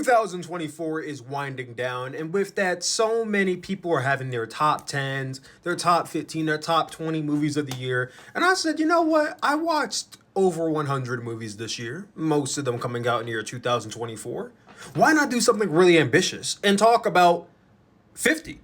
2024 is winding down, and with that, so many people are having their top 10s, their top 15, their top 20 movies of the year. And I said, you know what? I watched over 100 movies this year, most of them coming out in the year 2024. Why not do something really ambitious and talk about 50?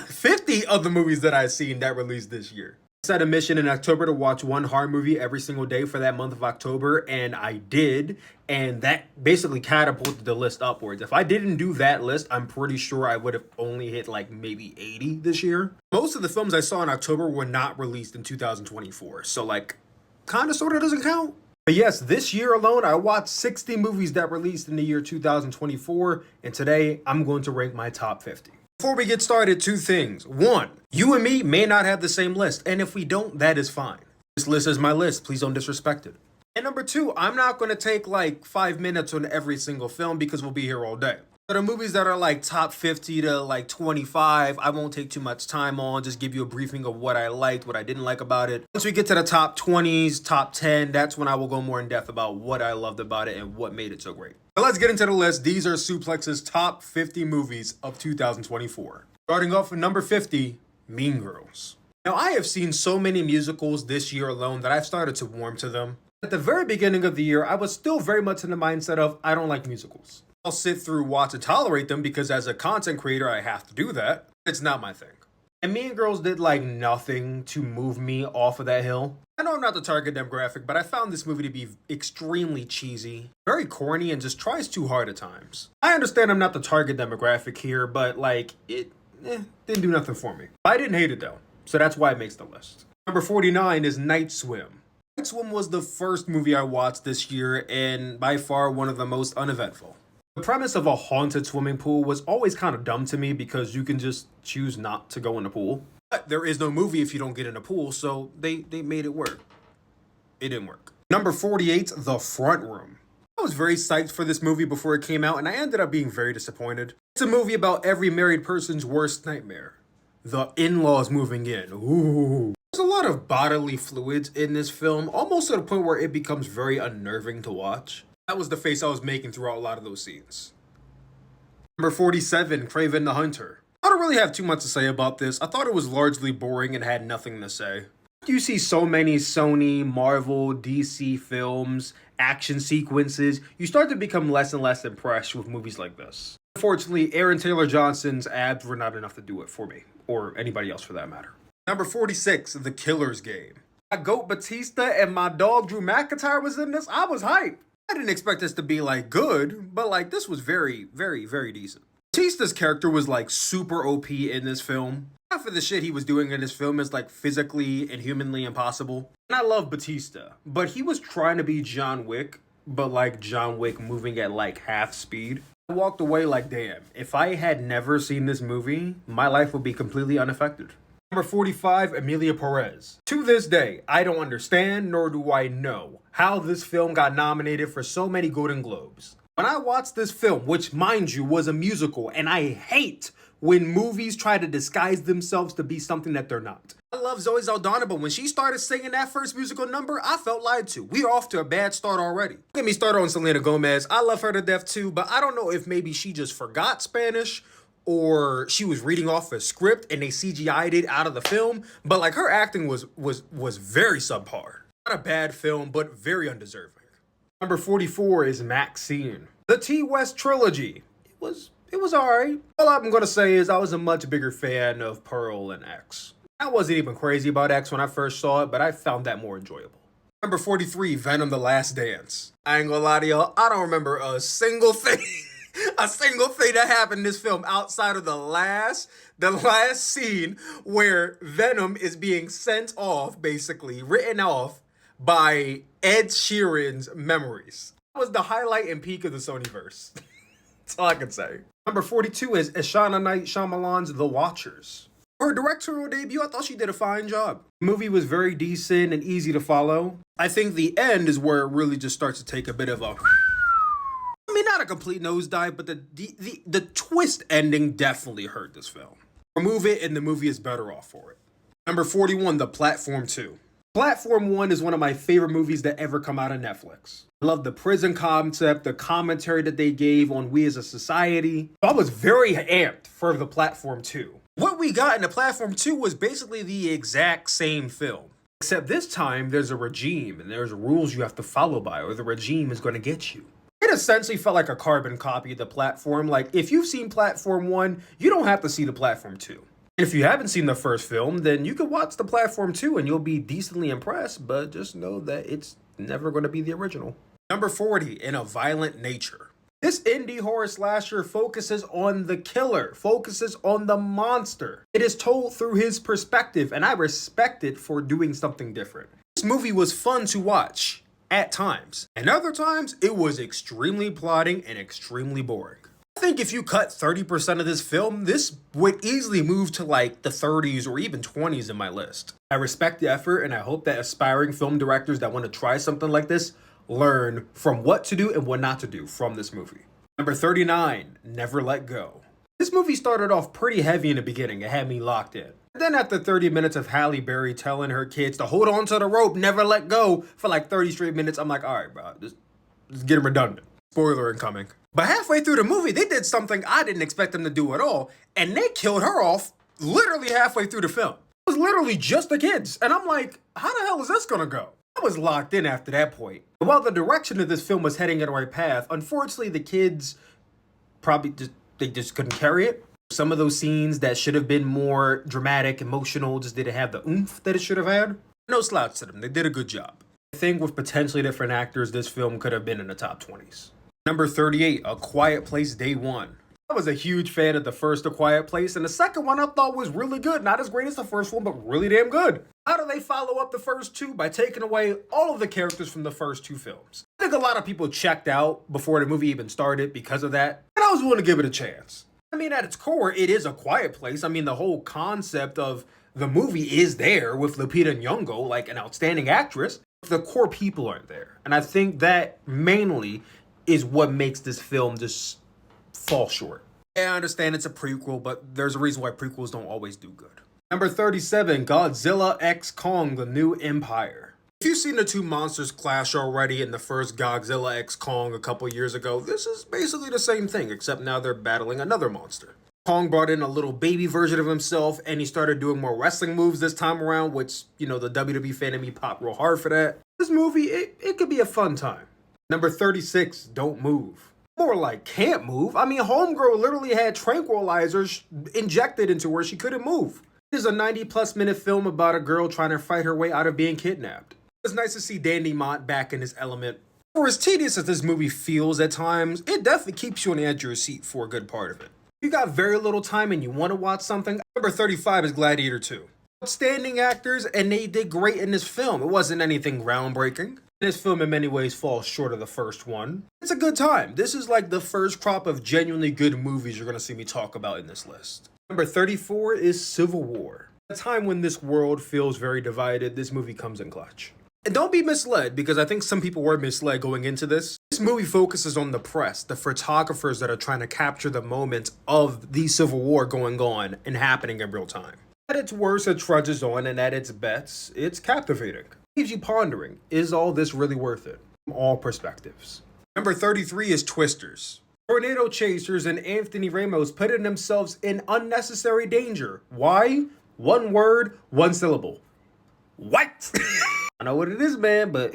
50 of the movies that I've seen that released this year. I set a mission in October to watch one horror movie every single day for that month of October, and I did, and that basically catapulted the list upwards. If I didn't do that list, I'm pretty sure I would have only hit like maybe 80 this year. Most of the films I saw in October were not released in 2024, so like, kind of sort of doesn't count. But yes, this year alone, I watched 60 movies that released in the year 2024, and today I'm going to rank my top 50. Before we get started, two things. One, you and me may not have the same list, and if we don't, that is fine. This list is my list. Please don't disrespect it. And number two, I'm not going to take like 5 minutes on every single film because we'll be here all day. But the movies that are like top 50 to like 25, I won't take too much time on, just give you a briefing of what I liked, what I didn't like about it. Once we get to the top 20s, top 10, that's when I will go more in depth about what I loved about it and what made it so great. But let's get into the list. These are Suplex's top 50 movies of 2024. Starting off with number 50, Mean Girls. Now, I have seen so many musicals this year alone that I've started to warm to them. At the very beginning of the year, I was still very much in the mindset of, I don't like musicals. I'll sit through, watch, and tolerate them because as a content creator, I have to do that. It's not my thing. And Mean Girls did like nothing to move me off of that hill. I know I'm not the target demographic, but I found this movie to be extremely cheesy, very corny, and just tries too hard at times. I understand I'm not the target demographic here, but like, it didn't do nothing for me. I didn't hate it though, so that's why it makes the list. Number 49 is Night Swim. Night Swim was the first movie I watched this year, and by far one of the most uneventful. The premise of a haunted swimming pool was always kind of dumb to me because you can just choose not to go in the pool. But there is no movie if you don't get in a pool, so they made it work. It didn't work. Number 48, The Front Room. I was very psyched for this movie before it came out, and I ended up being very disappointed. It's a movie about every married person's worst nightmare. The in-laws moving in. Ooh. There's a lot of bodily fluids in this film, almost to the point where it becomes very unnerving to watch. That was the face I was making throughout a lot of those scenes. Number 47, Kraven the Hunter. I don't really have too much to say about this. I thought it was largely boring and had nothing to say. You see so many Sony, Marvel, DC films, action sequences, you start to become less and less impressed with movies like this. Unfortunately, Aaron Taylor Johnson's abs were not enough to do it for me, or anybody else for that matter. Number 46, The Killer's Game. My goat Batista and my dog Drew McIntyre was in this. I was hyped. I didn't expect this to be like good, but like this was very, very, very decent. Batista's character was like super OP in this film. Half of the shit he was doing in this film is like physically and humanly impossible. And I love Batista, but he was trying to be John Wick, but like John Wick moving at like half speed. I walked away like, damn, if I had never seen this movie, my life would be completely unaffected. Number 45, Amelia Perez. To this day, I don't understand, nor do I know, how this film got nominated for so many Golden Globes. When I watched this film, which mind you was a musical, and I hate when movies try to disguise themselves to be something that they're not. I love Zoe Saldana, but when she started singing that first musical number, I felt lied to. We're off to a bad start already. Get me started on Selena Gomez. I love her to death too, but I don't know if maybe she just forgot Spanish or she was reading off a script and they CGI'd it out of the film, but like her acting was very subpar. Not a bad film, but very undeserving. Number 44 is Maxine. The T West trilogy. It was alright. All I'm gonna say is I was a much bigger fan of Pearl and X. I wasn't even crazy about X when I first saw it, but I found that more enjoyable. Number 43, Venom the Last Dance. I ain't gonna lie to y'all, I don't remember a single thing. A single thing that happened in this film outside of the last scene where Venom is being sent off, basically, written off by Ed Sheeran's memories. That was the highlight and peak of the Sonyverse. That's all I can say. Number 42 is Ishana Night Shyamalan's The Watchers. For her directorial debut, I thought she did a fine job. The movie was very decent and easy to follow. I think the end is where it really just starts to take a bit of a... I mean, not a complete nosedive, but the twist ending definitely hurt this film. Remove it and the movie is better off for it. Number 41, The Platform 2. Platform 1 is one of my favorite movies that ever come out of Netflix. I love the prison concept, the commentary that they gave on we as a society. I was very amped for the Platform 2. What we got in the Platform 2 was basically the exact same film. Except this time, there's a regime and there's rules you have to follow by or the regime is going to get you. It essentially felt like a carbon copy of the Platform. Like, if you've seen Platform 1, you don't have to see the Platform 2. If you haven't seen the first film, then you can watch the Platform 2 and you'll be decently impressed, but just know that it's never going to be the original. Number 40, In a Violent Nature. This indie horror slasher focuses on the killer, focuses on the monster. It is told through his perspective, and I respect it for doing something different. This movie was fun to watch at times, and other times it was extremely plotting and extremely boring. I think if you cut 30% of this film, this would easily move to like the 30s or even 20s in my list. I respect the effort, and I hope that aspiring film directors that want to try something like this learn from what to do and what not to do from this movie. Number 39, Never Let Go. This movie started off pretty heavy in the beginning. It had me locked in. And then after 30 minutes of Halle Berry telling her kids to hold on to the rope, never let go, for like 30 straight minutes, I'm like, all right, bro, just getting redundant. Spoiler incoming. But halfway through the movie, they did something I didn't expect them to do at all, and they killed her off literally halfway through the film. It was literally just the kids, and I'm like, how the hell is this gonna go? I was locked in after that point. And while the direction of this film was heading in the right path, unfortunately the kids probably just couldn't carry it. Some of those scenes that should have been more dramatic, emotional, just didn't have the oomph that it should have had. No slouch to them, they did a good job. I think with potentially different actors, this film could have been in the top 20s. Number 38, A Quiet Place Day 1. I was a huge fan of the first A Quiet Place, and the second one I thought was really good. Not as great as the first one, but really damn good. How do they follow up the first two? By taking away all of the characters from the first two films. I think a lot of people checked out before the movie even started because of that, and I was willing to give it a chance. I mean, at its core, it is a quiet place. I mean, the whole concept of the movie is there with Lupita Nyong'o, like an outstanding actress. The core people aren't there, and I think that mainly is what makes this film just fall short. Yeah, I understand it's a prequel, but there's a reason why prequels don't always do good. Number 37, Godzilla x Kong, The New Empire. If you've seen the two monsters clash already in the first Godzilla x Kong a couple years ago, this is basically the same thing, except now they're battling another monster. Kong brought in a little baby version of himself, and he started doing more wrestling moves this time around, which, you know, the WWE fan in me popped real hard for that. This movie, it could be a fun time. Number 36, Don't Move. More like Can't Move. I mean, Homegirl literally had tranquilizers injected into her. She couldn't move. This is a 90-plus minute film about a girl trying to fight her way out of being kidnapped. It's nice to see Danny Mont back in his element. For as tedious as this movie feels at times, it definitely keeps you on the edge of your seat for a good part of it. If you got very little time and you want to watch something, number 35 is Gladiator II. Outstanding actors, and they did great in this film. It wasn't anything groundbreaking. This film in many ways falls short of the first one. It's a good time. This is like the first crop of genuinely good movies you're going to see me talk about in this list. Number 34 is Civil War. At a time when this world feels very divided, this movie comes in clutch. And don't be misled, because I think some people were misled going into this. This movie focuses on the press, the photographers that are trying to capture the moments of the Civil War going on and happening in real time. At its worst, it trudges on, and at its best, it's captivating. Leaves you pondering, is all this really worth it? From all perspectives. Number 33 is Twisters. Tornado chasers and Anthony Ramos putting themselves in unnecessary danger. Why? One word, one syllable. White! I know what it is, man, but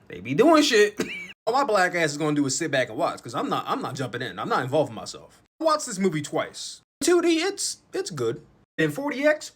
they be doing shit. All my black ass is gonna do is sit back and watch, because I'm not jumping in. I'm not involving myself. I watched this movie twice. 2D, it's good. In 40X,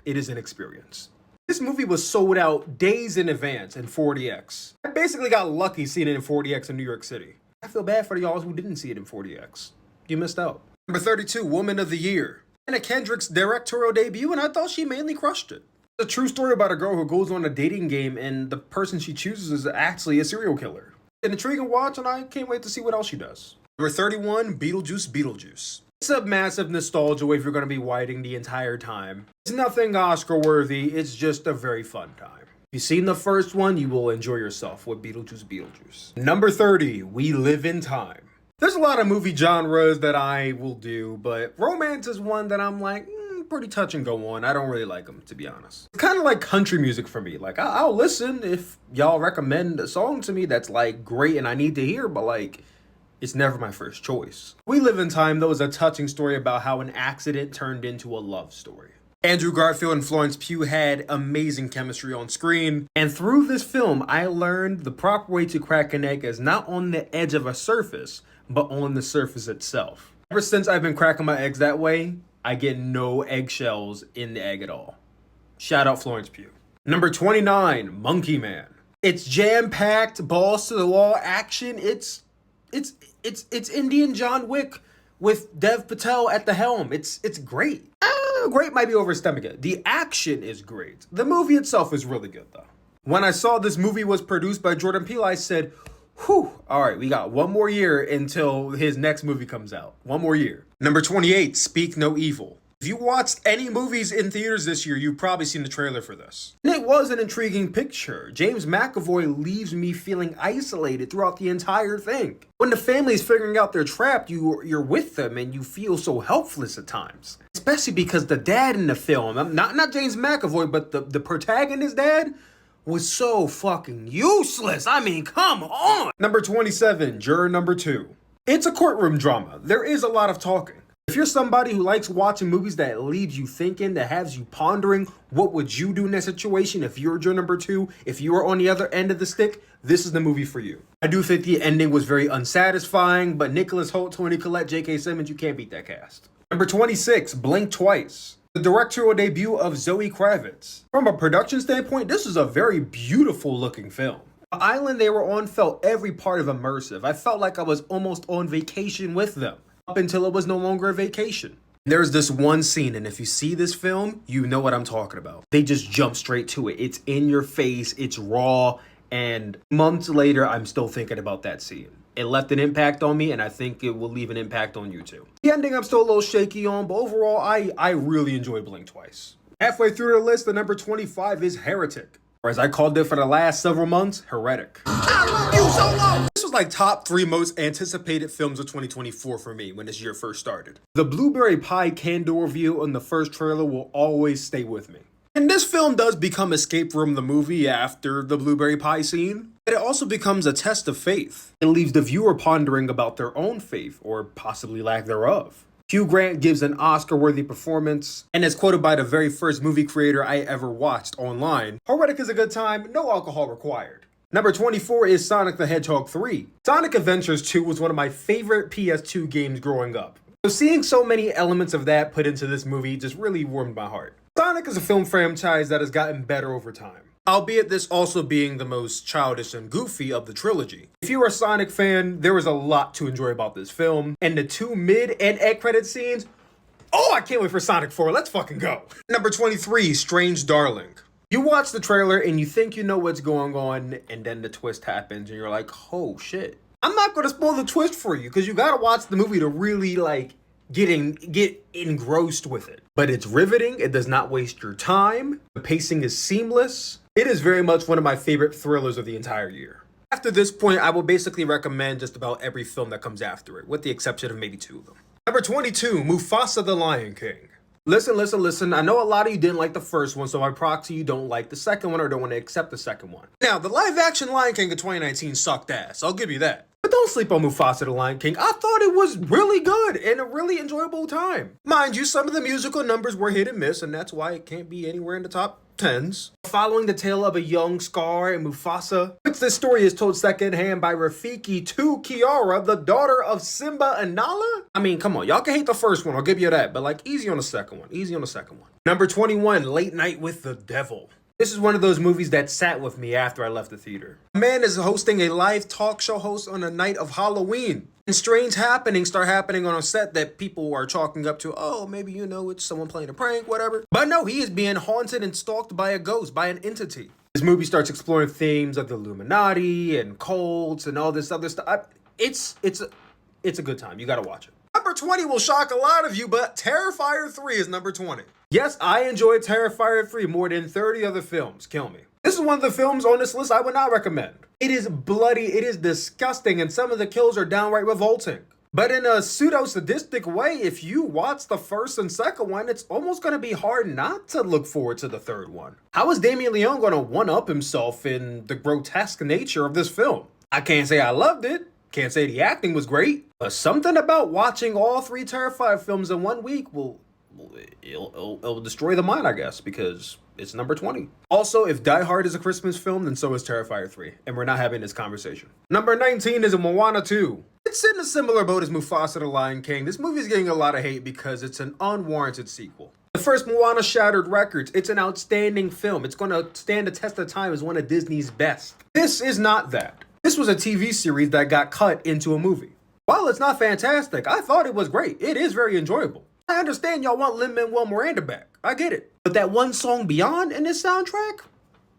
it is an experience. This movie was sold out days in advance in 40X. I basically got lucky seeing it in 40X in New York City. I feel bad for y'all who didn't see it in 40X. You missed out. Number 32, Woman of the Year. Anna Kendrick's directorial debut, and I thought she mainly crushed it. It's a true story about a girl who goes on a dating game, and the person she chooses is actually a serial killer. An intriguing watch, and I can't wait to see what else she does. Number 31, Beetlejuice. It's a massive nostalgia wave you're going to be whiting the entire time. It's nothing Oscar worthy, it's just a very fun time. If you've seen the first one, you will enjoy yourself with Beetlejuice. Number 30, We Live in Time. There's a lot of movie genres that I will do, but romance is one that I'm like, pretty touch and go on. I don't really like them, to be honest. It's kind of like country music for me. Like, I'll listen if y'all recommend a song to me that's like great and I need to hear, but like, it's never my first choice. We Live in Time, though, is a touching story about how an accident turned into a love story. Andrew Garfield and Florence Pugh had amazing chemistry on screen, and through this film, I learned the proper way to crack an egg is not on the edge of a surface, but on the surface itself. Ever since I've been cracking my eggs that way, I get no eggshells in the egg at all. Shout out Florence Pugh. Number 29, Monkey Man. It's jam-packed, balls to the wall action. It's Indian John Wick with Dev Patel at the helm. It's great. Great might be overstating it. The action is great. The movie itself is really good, though. When I saw this movie was produced by Jordan Peele, I said, whew, all right, we got one more year until his next movie comes out. One more year. Number 28, Speak No Evil. If you watched any movies in theaters this year, you've probably seen the trailer for this. And it was an intriguing picture. James McAvoy leaves me feeling isolated throughout the entire thing. When the family is figuring out they're trapped, you're with them and you feel so helpless at times. Especially because the dad in the film, not James McAvoy, but the protagonist dad, was so fucking useless. I mean, come on. Number 27, Juror number 2. It's a courtroom drama. There is a lot of talking. If you're somebody who likes watching movies that leaves you thinking, that has you pondering, what would you do in that situation if you're juror number 2, if you were on the other end of the stick, this is the movie for you. I do think the ending was very unsatisfying, but Nicholas Hoult, Toni Collette, J.K. Simmons, you can't beat that cast. Number 26, Blink Twice. The directorial debut of Zoe Kravitz. From a production standpoint, this is a very beautiful looking film. The island they were on felt every part of immersive. I felt like I was almost on vacation with them. Up until it was no longer a vacation. There's this one scene, and if you see this film, you know what I'm talking about. They just jump straight to it. It's in your face, it's raw, and months later, I'm still thinking about that scene. It left an impact on me, and I think it will leave an impact on you too. The ending I'm still a little shaky on, but overall, I really enjoyed Blink Twice. Halfway through the list, the number 25 is Heretic. Or as I called it for the last several months, Heretic. I love you so much! This was like top 3 most anticipated films of 2024 for me when this year first started. The blueberry pie candle reveal on the first trailer will always stay with me. And this film does become Escape Room the movie after the blueberry pie scene, but it also becomes a test of faith. It leaves the viewer pondering about their own faith, or possibly lack thereof. Hugh Grant gives an Oscar-worthy performance, and as quoted by the very first movie creator I ever watched online, Heretic is a good time, no alcohol required. Number 24 is Sonic the Hedgehog 3. Sonic Adventures 2 was one of my favorite PS2 games growing up. So seeing so many elements of that put into this movie just really warmed my heart. Sonic is a film franchise that has gotten better over time, albeit this also being the most childish and goofy of the trilogy. If you are a Sonic fan, there was a lot to enjoy about this film, and the 2 mid and end credit scenes, oh, I can't wait for Sonic 4, let's fucking go. Number 23, Strange Darling. You watch the trailer and you think you know what's going on, and then the twist happens and you're like, oh shit. I'm not gonna spoil the twist for you, because you gotta watch the movie to really get engrossed with it. But it's riveting, it does not waste your time, the pacing is seamless. It is very much one of my favorite thrillers of the entire year. After this point, I will basically recommend just about every film that comes after it, with the exception of maybe 2 of them. Number 22, Mufasa the Lion King. Listen, I know a lot of you didn't like the first one, so by proxy you don't like the second one or don't want to accept the second one. Now, the live-action Lion King of 2019 sucked ass, I'll give you that. But don't sleep on Mufasa the Lion King. I thought it was really good and a really enjoyable time. Mind you, some of the musical numbers were hit and miss, and that's why it can't be anywhere in the top 10s. Following the tale of a young Scar and Mufasa, which this story is told secondhand by Rafiki to Kiara, the daughter of Simba and Nala. I mean, come on, y'all can hate the first one, I'll give you that, but like easy on the second one, Number 21, Late Night with the Devil. This is one of those movies that sat with me after I left the theater. A man is hosting a live talk show host on a night of Halloween. And strange happenings start happening on a set that people are chalking up to, oh, maybe, it's someone playing a prank, whatever. But no, he is being haunted and stalked by a ghost, by an entity. This movie starts exploring themes of the Illuminati and cults and all this other stuff. It's a good time. You gotta watch it. Number 20 will shock a lot of you, but Terrifier 3 is number 20. Yes, I enjoyed Terrifier 3 more than 30 other films. Kill me. This is one of the films on this list I would not recommend. It is bloody, it is disgusting, and some of the kills are downright revolting. But in a pseudo-sadistic way, if you watch the first and second one, it's almost going to be hard not to look forward to the third one. How is Damien Leone going to one-up himself in the grotesque nature of this film? I can't say I loved it, can't say the acting was great, but something about watching all three Terrifier films in 1 week it'll destroy the mind, I guess, because it's number 20. Also, if Die Hard is a Christmas film, then so is Terrifier 3, and we're not having this conversation. Number 19 is Moana II. It's in a similar boat as Mufasa the Lion King. This movie is getting a lot of hate because it's an unwarranted sequel. The first Moana shattered records. It's an outstanding film. It's going to stand the test of time as one of Disney's best. This is not that. This was a TV series that got cut into a movie. While it's not fantastic, I thought it was great. It is very enjoyable. I understand y'all want Lin-Manuel Miranda back. I get it. But that one song Beyond in this soundtrack,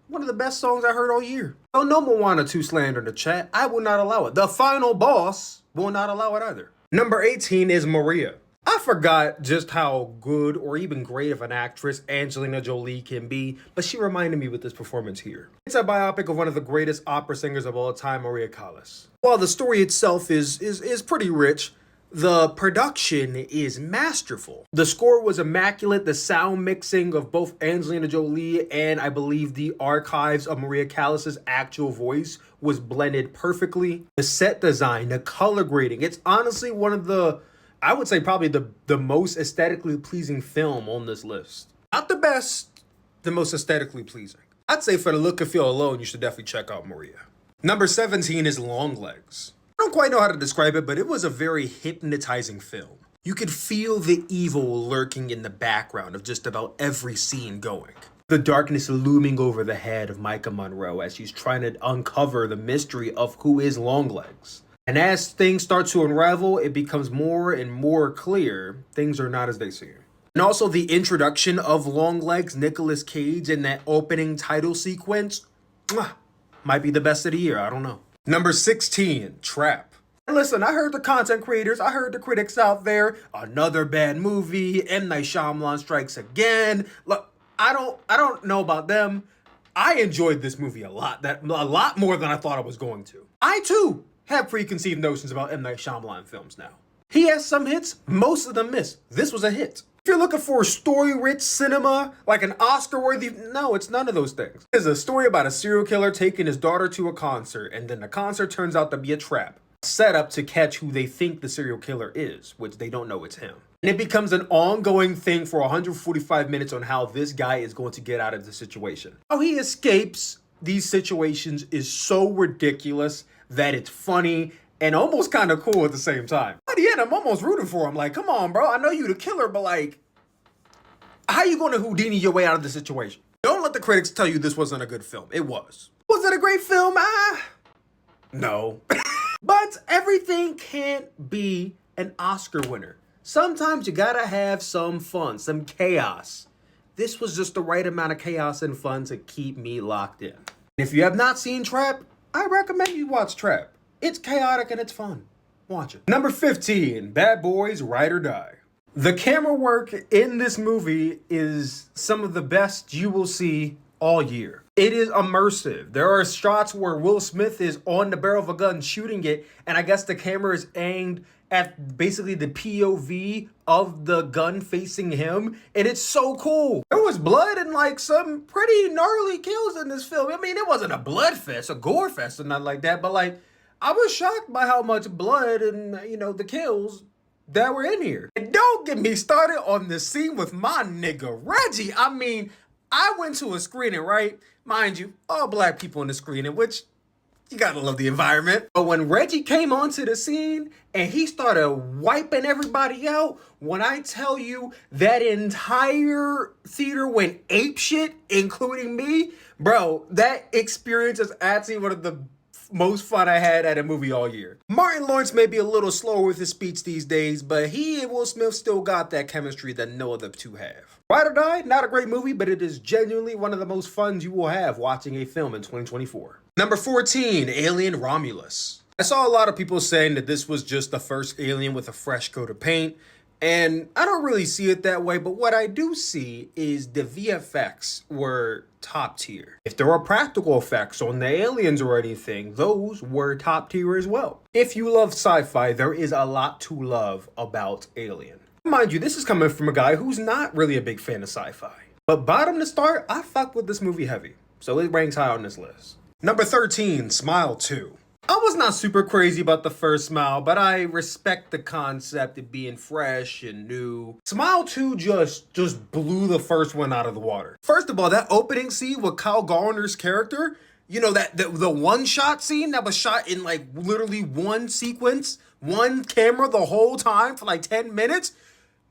one of the best songs I heard all year. So no Moana 2 slander in the chat. I will not allow it. The final boss will not allow it either. Number 18 is Maria. I forgot just how good or even great of an actress Angelina Jolie can be, but she reminded me with this performance here. It's a biopic of one of the greatest opera singers of all time, Maria Callas. While the story itself is pretty rich, the production is masterful. The score was immaculate. The sound mixing of both Angelina Jolie and I believe the archives of Maria Callas' actual voice was blended perfectly. The set design, the color grading, it's honestly one of the, I would say probably the most aesthetically pleasing film on this list. Not the best, the most aesthetically pleasing. I'd say for the look and feel alone, you should definitely check out Maria. Number 17 is Longlegs. I don't quite know how to describe it, but it was a very hypnotizing film. You could feel the evil lurking in the background of just about every scene going. The darkness looming over the head of Micah Monroe as she's trying to uncover the mystery of who is Longlegs. And as things start to unravel, it becomes more and more clear things are not as they seem. And also the introduction of Longlegs, Nicolas Cage, in that opening title sequence, might be the best of the year, I don't know. Number 16, Trap. Listen, I heard the content creators, I heard the critics out there, another bad movie, M. Night Shyamalan strikes again. Look, I don't know about them. I enjoyed this movie a lot more than I thought I was going to. I too have preconceived notions about M. Night Shyamalan films now. He has some hits, most of them miss. This was a hit. If you're looking for story-rich cinema, like an Oscar-worthy, no, it's none of those things. It's a story about a serial killer taking his daughter to a concert, and then the concert turns out to be a trap, set up to catch who they think the serial killer is, which they don't know it's him. And it becomes an ongoing thing for 145 minutes on how this guy is going to get out of the situation. How he escapes these situations is so ridiculous that it's funny and almost kind of cool at the same time. By the end, I'm almost rooting for him. Like, come on, bro. I know you the killer, but like, how you going to Houdini your way out of the situation? Don't let the critics tell you this wasn't a good film. It was. Was it a great film? No. But everything can't be an Oscar winner. Sometimes you gotta have some fun, some chaos. This was just the right amount of chaos and fun to keep me locked in. If you have not seen Trap, I recommend you watch Trap. It's chaotic and it's fun. Watch it. Number 15, Bad Boys Ride or Die. The camera work in this movie is some of the best you will see all year. It is immersive. There are shots where Will Smith is on the barrel of a gun shooting it, and I guess the camera is aimed at basically the POV of the gun facing him, and it's so cool. There was blood and like some pretty gnarly kills in this film. I mean, it wasn't a blood fest, a gore fest or nothing like that, but like, I was shocked by how much blood and, you know, the kills that were in here. And don't get me started on the scene with my nigga Reggie. I mean, I went to a screening, right? Mind you, all black people in the screening, which you gotta love the environment. But when Reggie came onto the scene and he started wiping everybody out, when I tell you that entire theater went apeshit, including me, bro, that experience is actually one of the most fun I had at a movie all year. Martin Lawrence may be a little slower with his speech these days, but he and Will Smith still got that chemistry that no other two have. Ride or Die, not a great movie, but it is genuinely one of the most fun you will have watching a film in 2024. Number 14, Alien Romulus. I saw a lot of people saying that this was just the first Alien with a fresh coat of paint, And I don't really see it that way, but what I do see is the VFX were top tier. If there are practical effects on the aliens or anything, those were top tier as well. If you love sci-fi, there is a lot to love about Alien. Mind you, this is coming from a guy who's not really a big fan of sci-fi. But bottom to start, I fuck with this movie heavy. So it ranks high on this list. Number 13, Smile 2. I was not super crazy about the first Smile, but I respect the concept of being fresh and new. Smile 2 just blew the first one out of the water. First of all, that opening scene with Kyle Gallner's character, you know, that the one shot scene that was shot in like literally one sequence, one camera the whole time for like 10 minutes.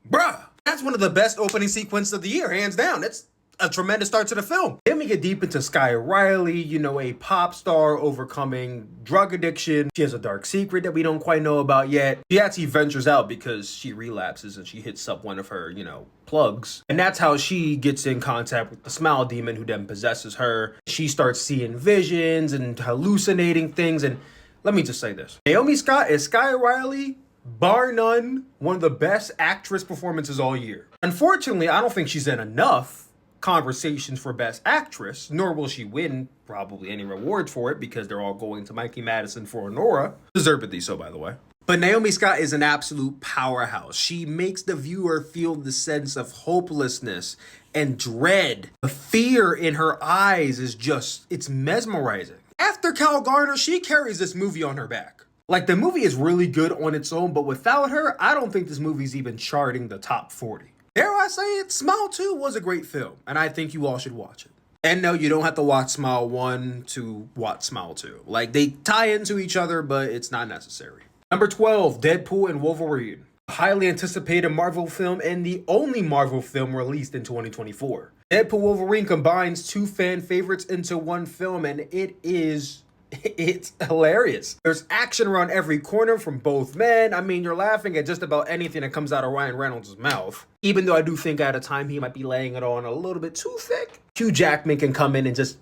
Bruh, that's one of the best opening sequences of the year, hands down. It's a tremendous start to the film. Then we get deep into Sky Riley, you know, a pop star overcoming drug addiction. She has a dark secret that we don't quite know about yet. She actually ventures out because she relapses and she hits up one of her, you know, plugs. And that's how she gets in contact with the Smile Demon, who then possesses her. She starts seeing visions and hallucinating things. And let me just say this. Naomi Scott as Sky Riley, bar none, one of the best actress performances all year. Unfortunately, I don't think she's in enough conversations for Best Actress, nor will she win probably any rewards for it because they're all going to Mikey Madison for Anora. Deservedly so, by the way. But Naomi Scott is an absolute powerhouse. She makes the viewer feel the sense of hopelessness and dread. The fear in her eyes is just, it's mesmerizing. After Kyle Gallner, she carries this movie on her back. Like, the movie is really good on its own, but without her, I don't think this movie's even charting the top 40. Dare I say it, Smile 2 was a great film, and I think you all should watch it. And no, you don't have to watch Smile 1 to watch Smile 2. Like, they tie into each other, but it's not necessary. Number 12, Deadpool and Wolverine. A highly anticipated Marvel film and the only Marvel film released in 2024. Deadpool Wolverine combines two fan favorites into one film, and it's hilarious. There's action around every corner from both men. I mean, you're laughing at just about anything that comes out of Ryan Reynolds' mouth. Even though I do think at a time he might be laying it on a little bit too thick. Hugh Jackman can come in and just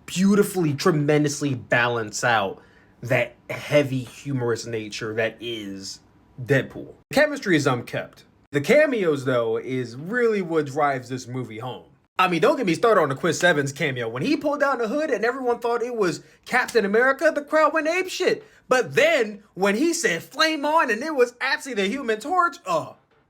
beautifully, tremendously balance out that heavy, humorous nature that is Deadpool. The chemistry is unkept. The cameos, though, is really what drives this movie home. I mean, don't get me started on the Chris Evans cameo. When he pulled down the hood and everyone thought it was Captain America, the crowd went apeshit. But then, when he said flame on and it was actually the Human Torch,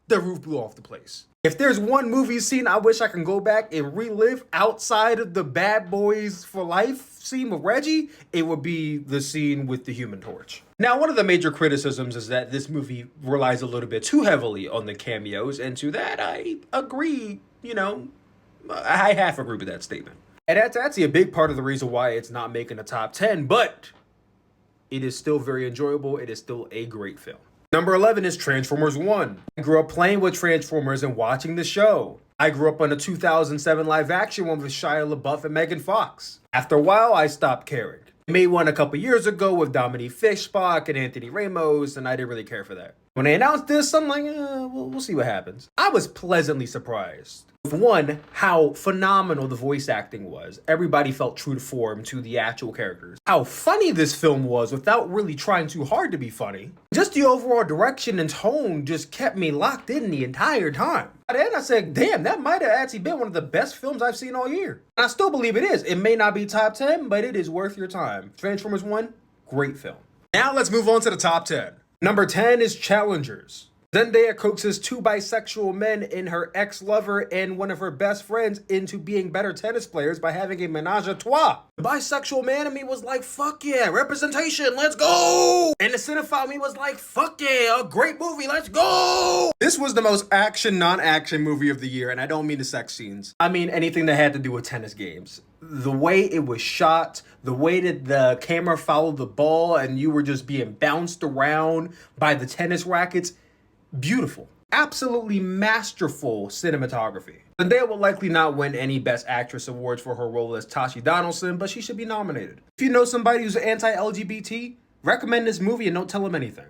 the roof blew off the place. If there's one movie scene I wish I can go back and relive outside of the Bad Boys for Life scene with Reggie, it would be the scene with the Human Torch. Now, one of the major criticisms is that this movie relies a little bit too heavily on the cameos, and to that I agree, I half agree with that statement. And that's actually a big part of the reason why it's not making the top 10, but it is still very enjoyable. It is still a great film. Number 11 is Transformers 1. I grew up playing with Transformers and watching the show. I grew up on the 2007 live action one with Shia LaBeouf and Megan Fox. After a while, I stopped caring. I made one a couple years ago with Dominique Fishbach and Anthony Ramos, and I didn't really care for that. When they announced this, I'm like, we'll see what happens. I was pleasantly surprised. With one, how phenomenal the voice acting was. Everybody felt true to form to the actual characters. How funny this film was without really trying too hard to be funny. Just the overall direction and tone just kept me locked in the entire time. At the end, I said, damn, that might have actually been one of the best films I've seen all year. And I still believe it is. It may not be top 10, but it is worth your time. Transformers 1, great film. Now let's move on to the top 10. Number 10 is Challengers. Zendaya coaxes two bisexual men and her ex-lover and one of her best friends into being better tennis players by having a menage a trois. The bisexual man in me was like, fuck yeah, representation, let's go! And the cinephile me was like, fuck yeah, a great movie, let's go! This was the most action, non-action movie of the year, and I don't mean the sex scenes. I mean anything that had to do with tennis games. The way it was shot, the way that the camera followed the ball and you were just being bounced around by the tennis rackets, beautiful. Absolutely masterful cinematography. Zendaya will likely not win any Best Actress awards for her role as Tashi Donaldson, but she should be nominated. If you know somebody who's anti-LGBT, recommend this movie and don't tell them anything.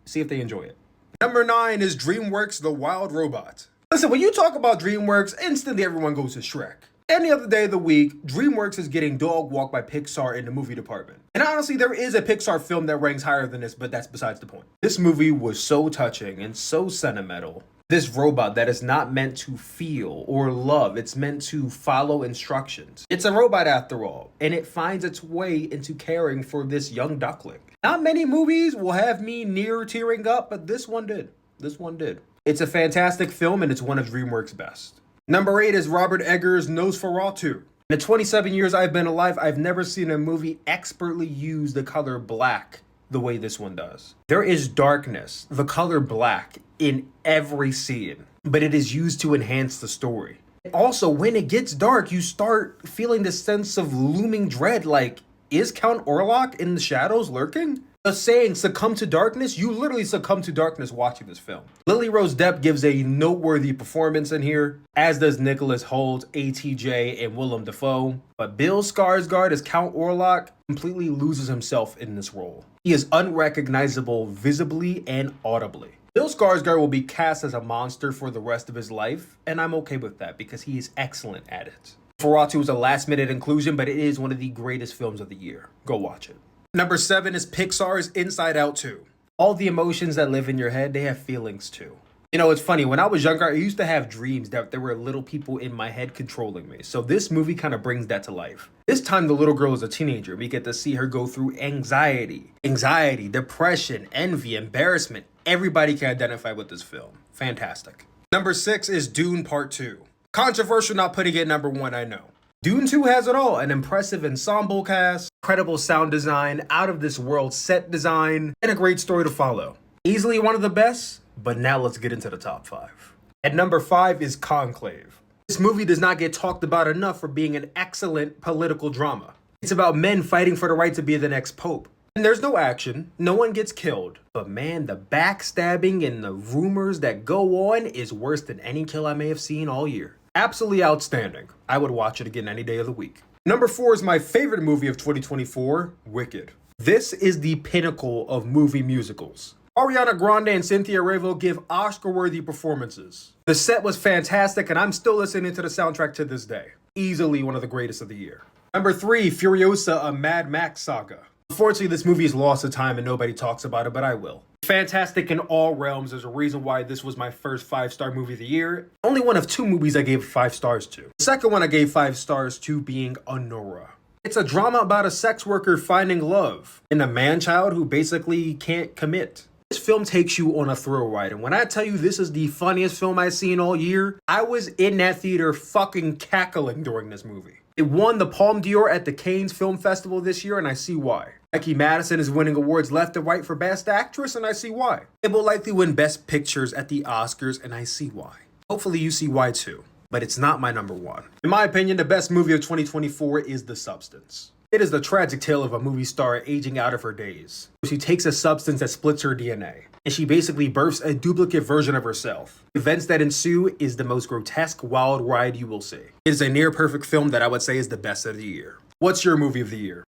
See if they enjoy it. Number 9 is DreamWorks' The Wild Robot. Listen, when you talk about DreamWorks, instantly everyone goes to Shrek. Any other day of the week, DreamWorks is getting dog walked by Pixar in the movie department. And honestly, there is a Pixar film that ranks higher than this, but that's besides the point. This movie was so touching and so sentimental. This robot that is not meant to feel or love, it's meant to follow instructions. It's a robot after all, and it finds its way into caring for this young duckling. Not many movies will have me near tearing up, but this one did. This one did. It's a fantastic film, and it's one of DreamWorks' best. Number 8 is Robert Eggers' Nosferatu. In the 27 years I've been alive, I've never seen a movie expertly use the color black the way this one does. There is darkness, the color black, in every scene, but it is used to enhance the story. Also, when it gets dark, you start feeling this sense of looming dread, like, is Count Orlok in the shadows lurking? The saying, succumb to darkness, you literally succumb to darkness watching this film. Lily Rose Depp gives a noteworthy performance in here, as does Nicholas Hoult, ATJ, and Willem Dafoe. But Bill Skarsgård as Count Orlok completely loses himself in this role. He is unrecognizable visibly and audibly. Bill Skarsgård will be cast as a monster for the rest of his life, and I'm okay with that because he is excellent at it. Nosferatu is a last-minute inclusion, but it is one of the greatest films of the year. Go watch it. Number 7 is Pixar's Inside Out 2. All the emotions that live in your head, they have feelings too. You know, it's funny, when I was younger, I used to have dreams that there were little people in my head controlling me. So this movie kind of brings that to life. This time, the little girl is a teenager. We get to see her go through anxiety, depression, envy, embarrassment. Everybody can identify with this film. Fantastic. Number 6 is Dune Part 2. Controversial not putting it number 1, I know. Dune 2 has it all. An impressive ensemble cast, incredible sound design, out-of-this-world set design, and a great story to follow. Easily one of the best, but now let's get into the top 5. At number 5 is Conclave. This movie does not get talked about enough for being an excellent political drama. It's about men fighting for the right to be the next pope. And there's no action, no one gets killed, but man, the backstabbing and the rumors that go on is worse than any kill I may have seen all year. Absolutely outstanding. I would watch it again any day of the week. Number 4 is my favorite movie of 2024, Wicked. This is the pinnacle of movie musicals. Ariana Grande and Cynthia Erivo give Oscar-worthy performances. The set was fantastic, and I'm still listening to the soundtrack to this day. Easily one of the greatest of the year. Number 3, Furiosa, a Mad Max saga. Unfortunately, this movie is lost to time and nobody talks about it, but I will. Fantastic in all realms. There's a reason why this was my first 5-star movie of the year. Only one of 2 movies I gave 5 stars to. The second one I gave 5 stars to being Anora. It's a drama about a sex worker finding love and a man-child who basically can't commit. This film takes you on a thrill ride, and when I tell you this is the funniest film I've seen all year, I was in that theater fucking cackling during this movie. It won the Palme d'Or at the Cannes Film Festival this year, and I see why. Becky Madison is winning awards left and right for Best Actress, and I see why. It will likely win Best Pictures at the Oscars, and I see why. Hopefully you see why too. But it's not my number 1. In my opinion, the best movie of 2024 is The Substance. It is the tragic tale of a movie star aging out of her days. She takes a substance that splits her DNA, and she basically births a duplicate version of herself. The events that ensue is the most grotesque, wild ride you will see. It is a near-perfect film that I would say is the best of the year. What's your movie of the year?